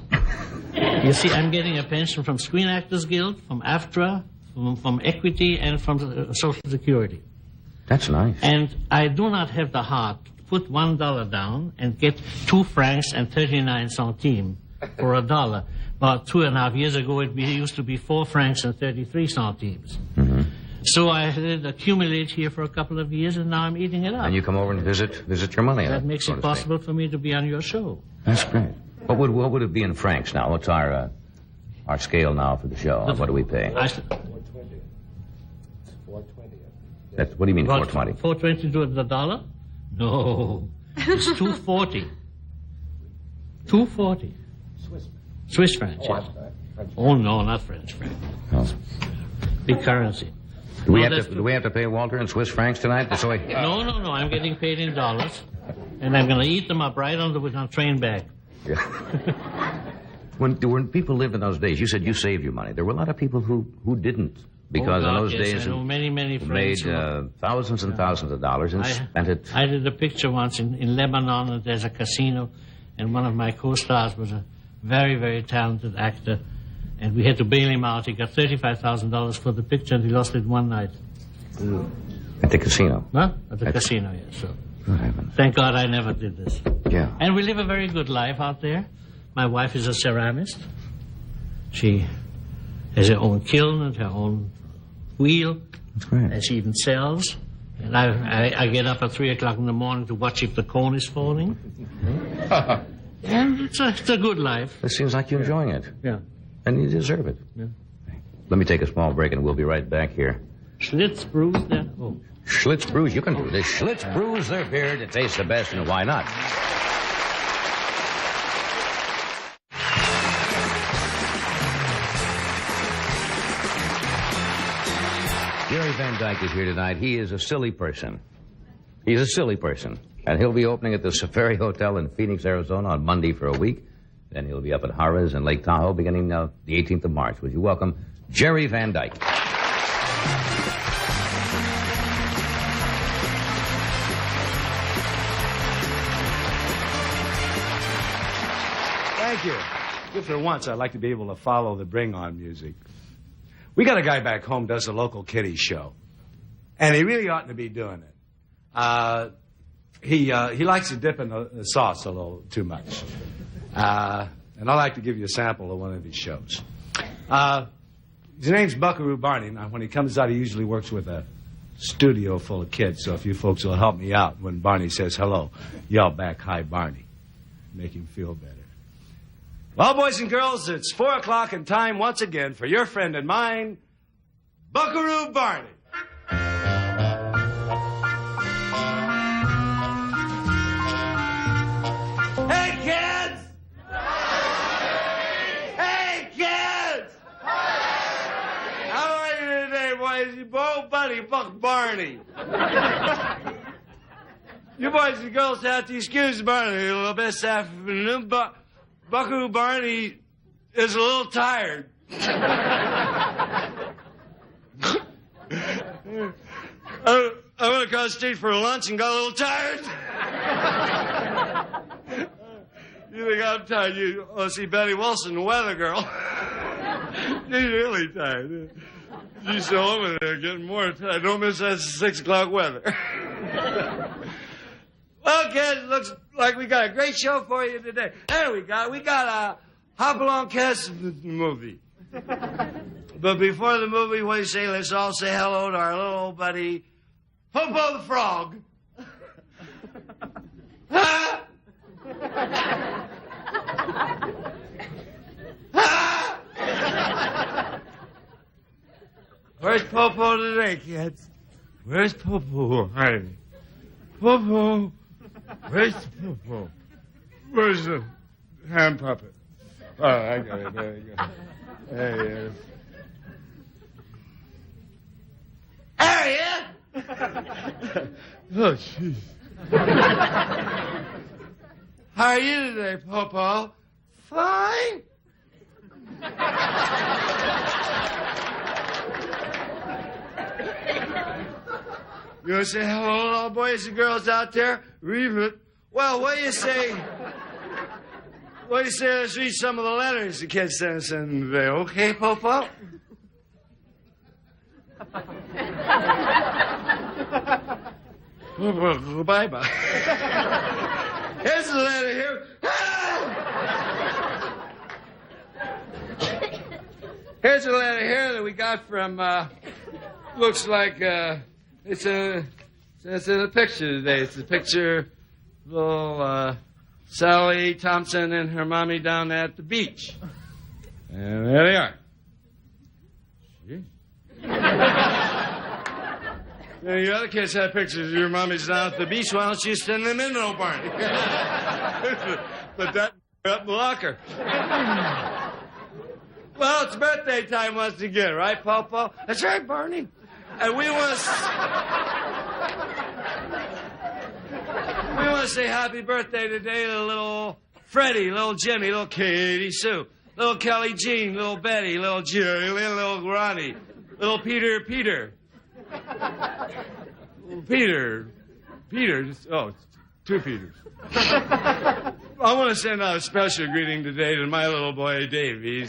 You see, I'm getting a pension from Screen Actors Guild, from AFTRA, from Equity, and from Social Security. That's nice. And I do not have the heart put $1 down and get 2 francs and 39 centimes for $1. About 2.5 years ago, it used to be 4 francs and 33 centimes. Mm-hmm. So I had it accumulate here for a couple of years, and now I'm eating it up. And you come over and visit your money. That makes it possible for me to be on your show. That's great. What would it be in francs now? What's our scale now for the show? What do we pay? $4.20. What do you mean, $4.20? $4.20 to the dollar? No, it's $2.40. $2.40. Swiss francs, yes. Oh, no, not French francs. Oh. Big currency. Do we have to pay Walter in Swiss francs tonight? No. I'm getting paid in dollars, and I'm going to eat them up right on the train back. Yeah. When people lived in those days, you said you saved your money. There were a lot of people who didn't. Because in those days, I know many friends made thousands and thousands of dollars and spent it. I did a picture once in Lebanon, and there's a casino, and one of my co-stars was a very, very talented actor, and we had to bail him out. He got $35,000 for the picture, and he lost it one night. At the casino? Huh? At the casino, yes. So, thank God I never did this. Yeah. And we live a very good life out there. My wife is a ceramist. She has her own kiln and her own wheel. That's great. And she even sells. And I get up at 3 o'clock in the morning to watch if the cone is falling. And it's a good life. It seems like you're enjoying it. Yeah. And you deserve it. Yeah. Let me take a small break, and we'll be right back here. Schlitz brews there. Oh. Schlitz brews, you can do this. Schlitz brews their beer to taste the best, and why not? Jerry Van Dyke is here tonight. He is a silly person. He's a silly person. And he'll be opening at the Safari Hotel in Phoenix, Arizona on Monday for a week. Then he'll be up at Harrah's and Lake Tahoe beginning the 18th of March. Would you welcome Jerry Van Dyke? Thank you. If for once, I'd like to be able to follow the bring-on music. We got a guy back home does a local kiddie show, and he really oughtn't to be doing it. He likes to dip in the sauce a little too much. And I'd like to give you a sample of one of his shows. His name's Buckaroo Barney. Now, when he comes out, he usually works with a studio full of kids, so if you folks will help me out when Barney says hello, yell back, "Hi, Barney." Make him feel better. Well, boys and girls, it's 4 o'clock and time once again for your friend and mine, Buckaroo Barney. Hey, kids! Hey, kids! How are you today, boys? You both buddy, Buck Barney. You boys and girls have to excuse Barney a little bit this afternoon, but Buckaroo Barney is a little tired. I went across the street for lunch and got a little tired. You think I'm tired? You see Betty Wilson, the weather girl. She's really tired. She's still over there getting more tired. Don't miss that 6 o'clock weather. Well, kids, looks like we got a great show for you today. There we got a Hopalong Cast movie. But before the movie, what do you say? Let's all say hello to our little old buddy, Popo the Frog. Huh? Huh? Where's Popo today, kids? Where's Popo hiding? Popo! Where's Popo? Where's the hand puppet? Oh, I got it. There you go. There he is. There he is! Oh, jeez. How are you today, Popo? Fine. You want to say hello to all boys and girls out there? Read it. Well, what do you say? What do you say? Let's read some of the letters the kids sent us in today. Okay, Popo? Popo, bye-bye. Here's the letter here. Here's a letter here that we got from, looks like, it's a picture today. It's a picture of little, Sally Thompson and her mommy down at the beach. And there they are. See? Now, your other kids have pictures of your mommies down at the beach. Why don't you send them in, no Barney? Put that up in the locker. Well, it's birthday time once again, right, Popo? That's right, Barney. And we want to say happy birthday today to little Freddie, little Jimmy, little Katie Sue, little Kelly Jean, little Betty, little Jerry, little Ronnie, little Peter. Peter. Oh, two Peters. I want to send out a special greeting today to my little boy, Davey.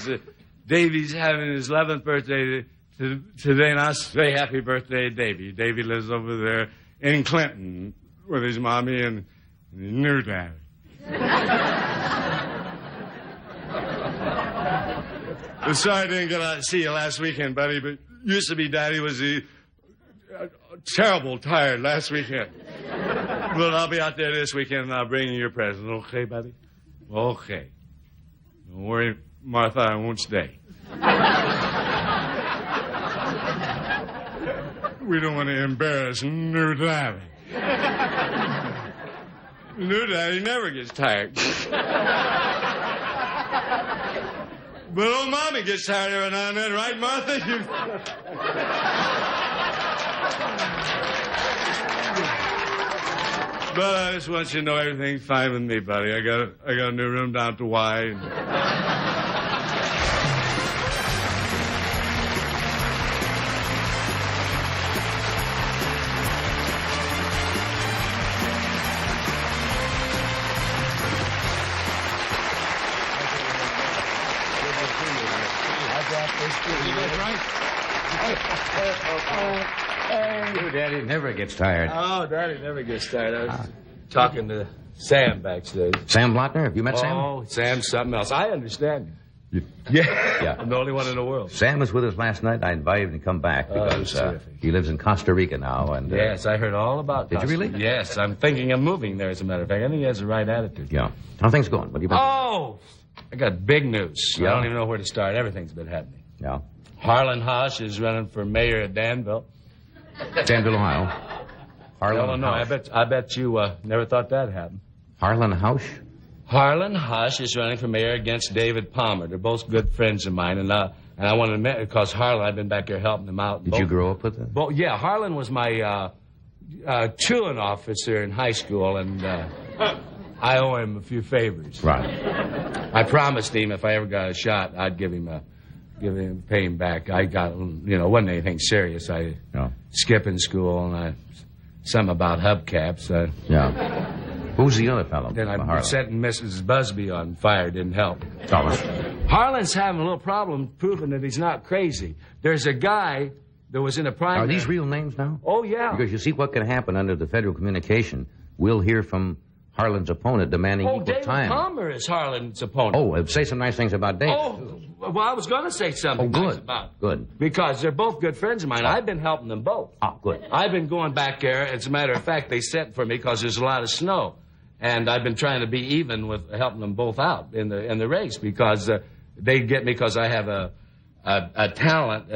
Davey's having his 11th birthday today, and I say happy birthday, Davey. Davey lives over there in Clinton with his mommy and his new daddy. Sorry I didn't get out to see you last weekend, buddy, but used to be Daddy was terrible tired last weekend. But I'll be out there this weekend, and I'll bring you your present. Okay, buddy? Okay. Don't worry, Martha, I won't stay. We don't want to embarrass new Daddy. New Daddy never gets tired. But old Mommy gets tired every now and then, right, Martha? But I just want you to know everything's fine with me, buddy. I got a new room down at the Y. Your Daddy never gets tired. Oh, Daddy never gets tired. I was talking to Sam backstage. Sam Blotner? Have you met Sam? Oh, Sam's something else. I understand you. Yeah. I'm the only one in the world. Sam was with us last night. I invited him to come back because he lives in Costa Rica now. And yes, I heard all about Did you really? Yes, I'm thinking of moving there, as a matter of fact. I think he has the right attitude. Yeah. How are things going? What have you been Oh, I got big news. Yeah? I don't even know where to start. Everything's been happening. Yeah. Harlan Hosh is running for mayor of Danville. Danville, Ohio. Harlan Hosh. I bet you never thought that'd happen. Harlan Hosh? Harlan Hosh is running for mayor against David Palmer. They're both good friends of mine, and I wanted to admit, because Harlan, I've been back there helping them out. Did you grow up with them? Yeah, Harlan was my truant officer in high school, and I owe him a few favors. Right. I promised him if I ever got a shot, I'd pay him back. I got, wasn't anything serious. Skipping school, and something about hubcaps. Yeah. Who's the other fellow? Then I setting Mrs. Busby on fire. Didn't help. Thomas. Harlan's having a little problem proving that he's not crazy. There's a guy that was in a primary. Are these real names now? Oh, yeah. Because you see what can happen under the federal communication. We'll hear from Harlan's opponent demanding equal David time. Palmer is Harlan's opponent. Oh, say some nice things about Dave. Oh, well, I was going to say something nice about it. Good. Because they're both good friends of mine. I've been helping them both. Oh, good. I've been going back there. As a matter of fact, they sent for me because there's a lot of snow. And I've been trying to be even with helping them both out in the race because they get me because I have a a talent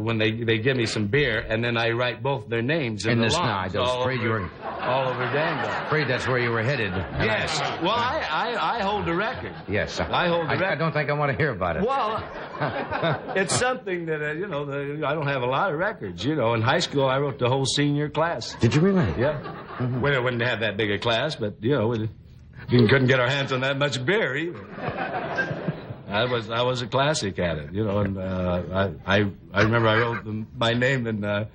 when they give me some beer, and then I write both their names in the this lines night. I was afraid you were all over Danville. afraid that's where you were headed. Yes. Well, I hold the record. Yes. I hold the record. I don't think I want to hear about it. Well, it's something that, I don't have a lot of records. In high school, I wrote the whole senior class. Did you really? Yeah. Mm-hmm. We wouldn't have that big a class, but, we couldn't get our hands on that much beer either. I was a classic at it, and I remember I wrote my name in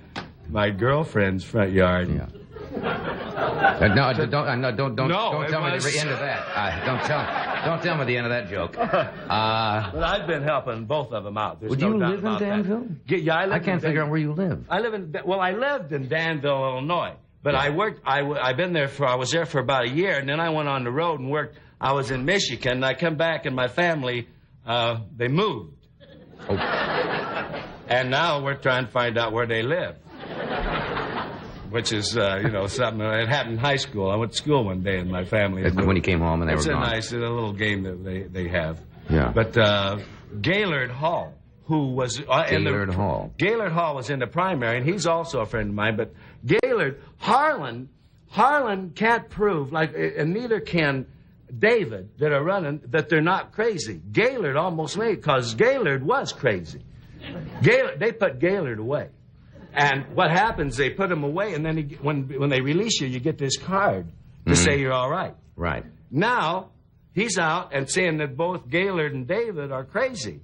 my girlfriend's front yard. Yeah. Don't tell me the end of that. Don't tell me the end of that joke. But I've been helping both of them out. Would you live in Danville? Yeah, I can't figure out where you live. I lived in Danville, Illinois, but I worked. I was there for about a year, and then I went on the road and worked. I was in Michigan, and I come back, and my family they moved, and now we're trying to find out where they live. Which is, something that happened in high school. I went to school one day and my family... When you came home and they were gone. It's a little game that they have. Yeah. But Gaylord Hall, who was... Gaylord Hall. Gaylord Hall was in the primary, and he's also a friend of mine. But Gaylord, Harlan can't prove, and neither can David, that are running, that they're not crazy. Gaylord almost made it, because Gaylord was crazy. They put Gaylord away. And what happens, they put him away, and then when they release you, you get this card to say you're all right. Right. Now, he's out and saying that both Gaylord and David are crazy.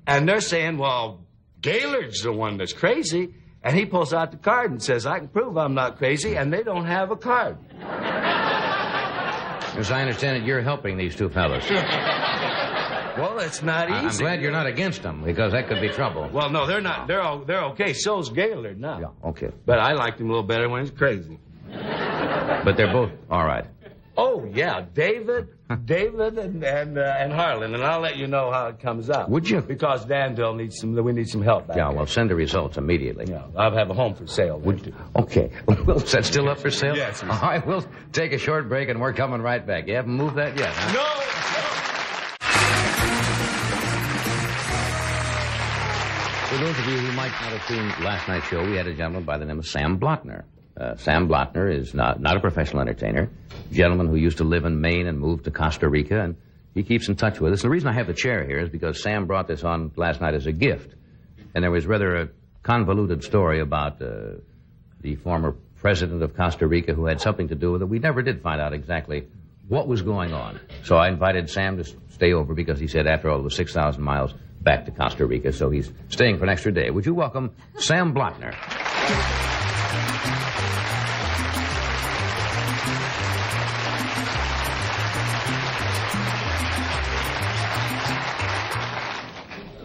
And they're saying, well, Gaylord's the one that's crazy. And he pulls out the card and says, I can prove I'm not crazy, and they don't have a card. As I understand it, you're helping these two fellas. Well, it's not easy. I'm glad you're not against them, because that could be trouble. Well, no, they're not. They're okay. So's Gaylord now. Yeah, okay. But I liked him a little better when he's crazy. But they're both all right. Oh, yeah. David and Harlan, and I'll let you know how it comes out. Would you? Because Danville we need some help back Yeah, there. well, send the results immediately. Yeah, I'll have a home for sale. Would you? Okay. Well, is that still up for sale? Yes. All right, we'll take a short break, and we're coming right back. You haven't moved that yet, huh? No! For those of you who might not have seen last night's show, we had a gentleman by the name of Sam Blotner. Sam Blotner is not a professional entertainer, a gentleman who used to live in Maine and moved to Costa Rica, and he keeps in touch with us. The reason I have the chair here is because Sam brought this on last night as a gift, and there was rather a convoluted story about the former president of Costa Rica who had something to do with it. We never did find out exactly what was going on. So I invited Sam to stay over because he said after all it was 6,000 miles back to Costa Rica, so he's staying for an extra day. Would you welcome Sam Blotner?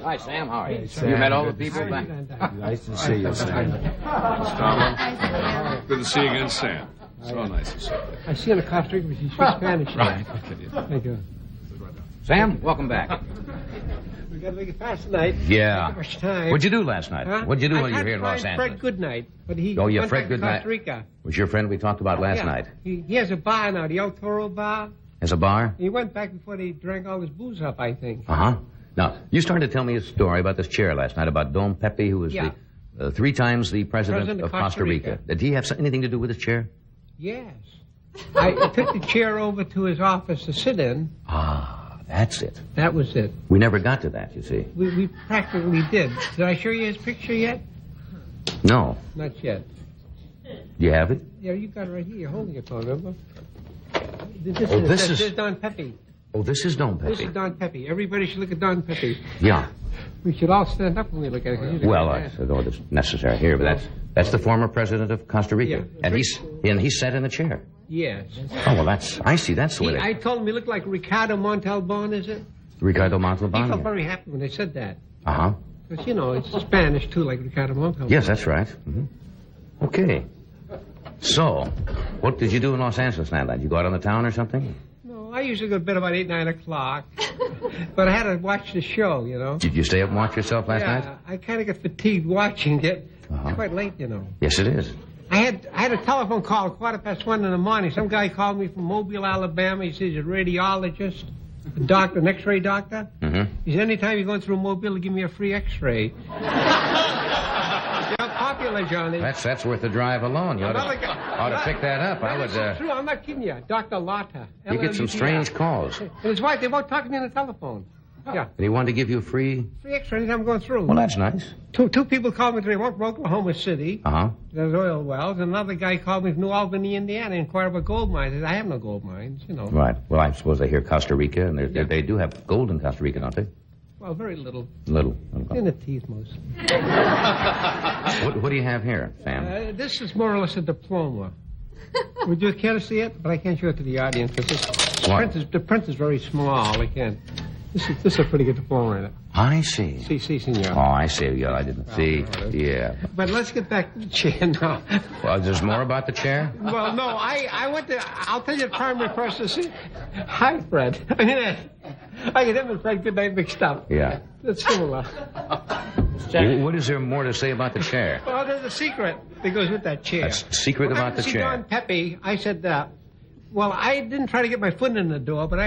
Hi, Sam. How are you? Sam. You met all the people back? Nice to see you, Sam. Tomlin. Good to see you again, Sam. So nice to see you. I see you in Costa Rica, but you speak Spanish. Right. Thank you. Sam, welcome back. We got to make it fast tonight. Yeah. Not much time. What'd you do last night? Huh? What'd you do when you I were here in tried Los to find Angeles? Fred Goodnight, but he Oh, yeah, went Fred back to Goodnight. Costa Rica. Was your friend we talked about last night? He has a bar now, the El Toro Bar. Has a bar? He went back before they drank all his booze up, I think. Uh-huh. Now, you started to tell me a story about this chair last night, about Dom Pepe, who was Yeah. the 3 times the president of Costa Rica. Did he have anything to do with his chair? Yes. I took the chair over to his office to sit in. Ah, that's it. That was it. We never got to that, you see. We practically did. Did I show you his picture yet? No. Not yet. You have it? Yeah, you got it right here. You're holding it, remember? This is Don Pepe. Oh, this is Dom Pepe. This is Don Pepe. Everybody should look at Don Pepe. Yeah. We should all stand up when we look at it. Well, I don't know what's necessary here, but that's the former president of Costa Rica. Yeah. And he's sat in the chair. Yes. Oh, well, I see. That's the way I told him he looked like Ricardo Montalban, is it? Ricardo He felt Montalban. very happy when they said that. Uh-huh. Because, it's Spanish, too, like Ricardo Montalban. Yes, that's right. Mm-hmm. Okay. So, what did you do in Los Angeles last night? You go out on the town or something? No, I usually go to bed about 8, 9 o'clock. But I had to watch the show, Did you stay up and watch yourself last night? Yeah, I kind of got fatigued watching it. Uh-huh. It's quite late, Yes, it is. I had a telephone call at 1:15 in the morning. Some guy called me from Mobile, Alabama. He says he's a radiologist. a doctor, an X-ray doctor. Mm-hmm. He said, anytime you're going through Mobile, give me a free X-ray. You're popular, Johnny. That's worth the drive alone. You ought to pick that up. I would. It's true. I'm not kidding you. Dr. Lotta. You get some strange calls. And his wife, they both talking to me on the telephone. Yeah. And he wanted to give you a free... Free X-ray anytime I'm going through. Well, that's nice. Two people called me today. One from Oklahoma City. Uh-huh. There's oil wells. Another guy called me from New Albany, Indiana, inquired about gold mines. I said, I have no gold mines, you know. Right. Well, I suppose they hear Costa Rica, and they do have gold in Costa Rica, don't they? Well, very little. Little. In the teeth, mostly. What do you have here, Sam? This is more or less a diploma. Would you care to see it? But I can't show it to the audience because the print is very small. I can't. This is a pretty good diploma in it. I see. See, senor. Oh, I see. Yeah, I didn't see. Yeah. But let's get back to the chair now. Well, there's more about the chair? Well, no, I went to, I'll tell you the primary person. See, hi, Fred. I mean, I get him and Fred good night mixed up. Yeah. That's similar. What is there more to say about the chair? Well, there's a secret that goes with that chair. A secret about the chair? Don Pepe, I said, well, I didn't try to get my foot in the door, but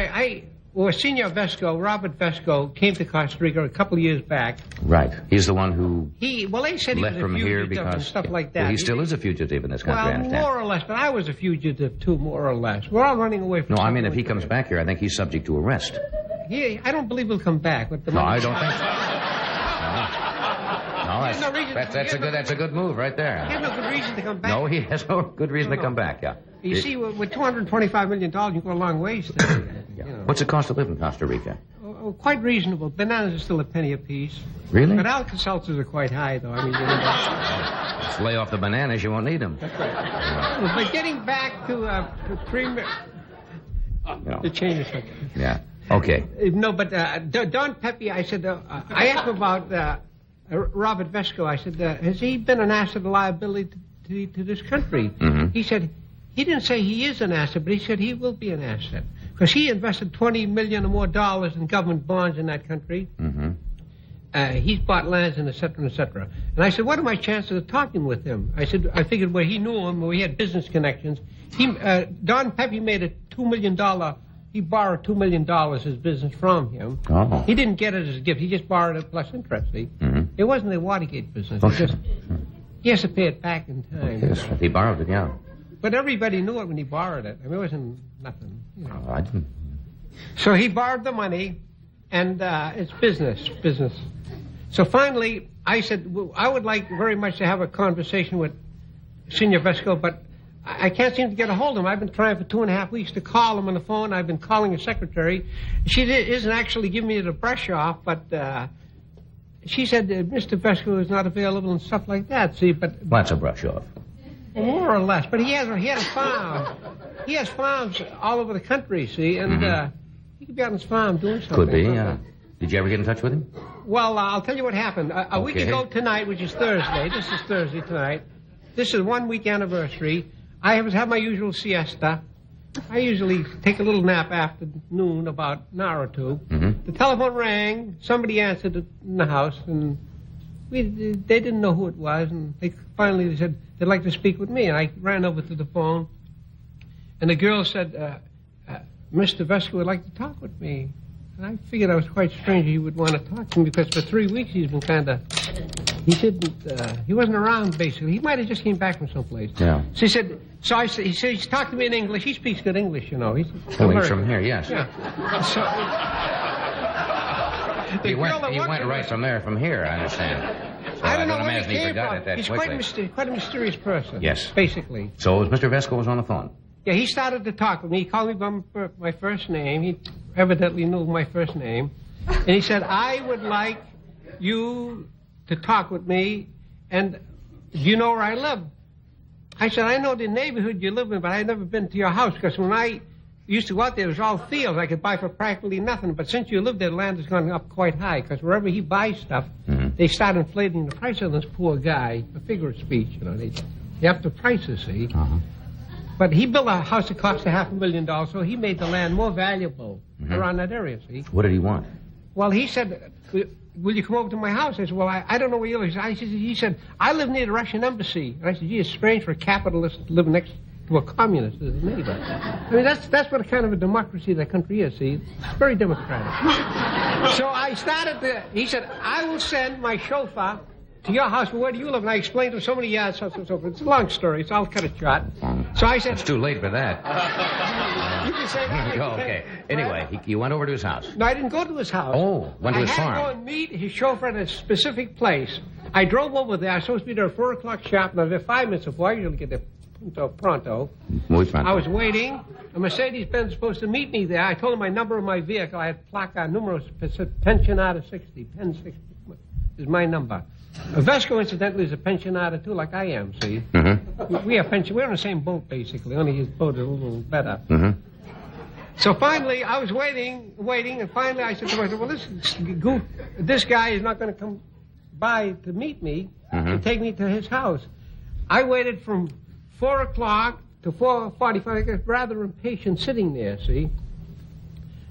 Well, Senor Vesco, Robert Vesco, came to Costa Rica a couple of years back. Right. He's the one who they said he left was from a here fugitive because and stuff like that. Well, he still is a fugitive in this country, I understand. More or less, but I was a fugitive too, more or less. We're all running away from. No, I mean if he comes back here, I think he's subject to arrest. I don't believe he'll come back. But No, I don't think so. No, that's a good move right there. He has no good reason to come back. No, he has no good reason to come back. Yeah. You see, with $225 million, you go a long ways. Still, yeah. What's the cost of living in Costa Rica? Quite reasonable. Bananas are still a penny apiece. Really? But Alka-Seltzers are quite high, though. I mean, just lay off the bananas, you won't need them. That's right. But getting back to the premier, the change of subject. Yeah. Okay. No, but Don Pepe, I said, I asked him about Robert Vesco. I said, has he been an asset or liability to this country? Mm-hmm. He said, he didn't say he is an asset, but he said he will be an asset. Because he invested $20 million or more in government bonds in that country. Mm-hmm. He's bought lands and et cetera, et cetera. And I said, what are my chances of talking with him? I said, I figured where he knew him, where he had business connections. Don Pepe made a $2 million, he borrowed $2 million his business from him. Oh. He didn't get it as a gift. He just borrowed it plus interest, see? Mm-hmm. It wasn't a Watergate business. Oh, he has to pay it back in time. Yes, he borrowed it, yeah. But everybody knew it when he borrowed it. I mean, it wasn't nothing. You know. Oh, I didn't. So he borrowed the money, and it's business. So finally, I said, well, I would like very much to have a conversation with Senor Vesco, but I can't seem to get a hold of him. I've been trying for 2.5 weeks to call him on the phone. I've been calling his secretary. She isn't actually giving me the brush off, but she said Mr. Vesco is not available and stuff like that, see, but... That's a brush off. More or less, but he has a farm. He has farms all over the country, see, and he could be on his farm doing something. Could be, yeah. Did you ever get in touch with him? Well, I'll tell you what happened. A week ago tonight, which is Thursday, this is Thursday tonight, this is 1 week anniversary, I was having my usual siesta. I usually take a little nap after noon, about an hour or two. Mm-hmm. The telephone rang, somebody answered it in the house, and they didn't know who it was, and they said they'd like to speak with me, and I ran over to the phone, and the girl said, Mr. Vesco would like to talk with me. And I figured I was quite strange he would want to talk to me, because for 3 weeks he's been he wasn't around, basically. He might have just came back from someplace. Yeah. So he said, he's talked to me in English. He speaks good English, you know. He's from here, yes. Yeah. So... He went right from here, I understand. So I don't know where imagine he came forgot from. it that He's quickly. quite a mysterious person. Yes. Basically. So Mr. Vesco was on the phone? Yeah, he started to talk with me. He called me by my first name. He evidently knew my first name. And he said, I would like you to talk with me, and do you know where I live? I said, I know the neighborhood you live in, but I've never been to your house, because when I used to go out there, it was all fields I could buy for practically nothing. But since you live there, the land has gone up quite high, because wherever he buys stuff, they start inflating the price of this poor guy. A figure of speech, you know. They have to price it, see. But he built a house that cost $500,000, so he made the land more valuable around that area, see. What did he want? Well, he said, will you come over to my house? I said, well, I don't know where you live. He said, I live near the Russian embassy. And I said, gee, it's strange for a capitalist to live next to a communist as a neighbor. I mean, that's what kind of a democracy that country is, see? It's very democratic. So I started he said, I will send my chauffeur to your house. Well, where do you live? And I explained to him so many yards, so forth. It's a long story, so I'll cut it short. So I said... It's too late for that. You can say that. Okay. Anyway, you went over to his house. No, I didn't go to his house. Oh, went to his farm. I had to go and meet his chauffeur at a specific place. I drove over there. I was supposed to be there at 4 o'clock sharp, and I was there 5 minutes before. I usually get there pronto. Muy pronto. I was waiting. A Mercedes-Benz was supposed to meet me there. I told him my number of my vehicle. I had placa numeros pensionata 60. Pen 60 is my number. Vesco, incidentally, is a pensionata, too, like I am, see? Mm-hmm. We have pension. We're on the same boat, basically, only his boat is a little better. Mm-hmm. So finally, I was waiting, and finally I said to myself, well, this guy is not going to come by to meet me and take me to his house. I waited from 4 o'clock to 4:45. I got rather impatient sitting there, see?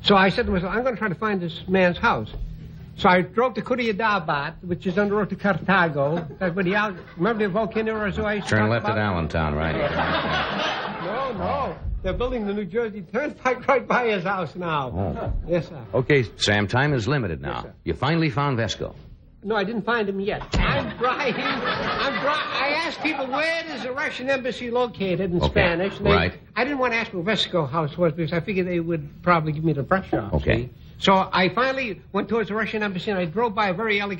So I said to myself, I'm going to try to find this man's house. So I drove to Curiadabat, which is on the road to Cartago. That's where remember the volcano I Turn left at Allentown, right? No. They're building the New Jersey Turnpike right by his house now. Oh. Yes, sir. Okay, Sam, time is limited now. Yes, You finally found Vesco. No, I didn't find him yet. I'm driving. I asked people, where is the Russian embassy located in Spanish. Right. I didn't want to ask where Vesco house was because I figured they would probably give me the brush off. Okay. See? So I finally went towards the Russian embassy and I drove by a very elegant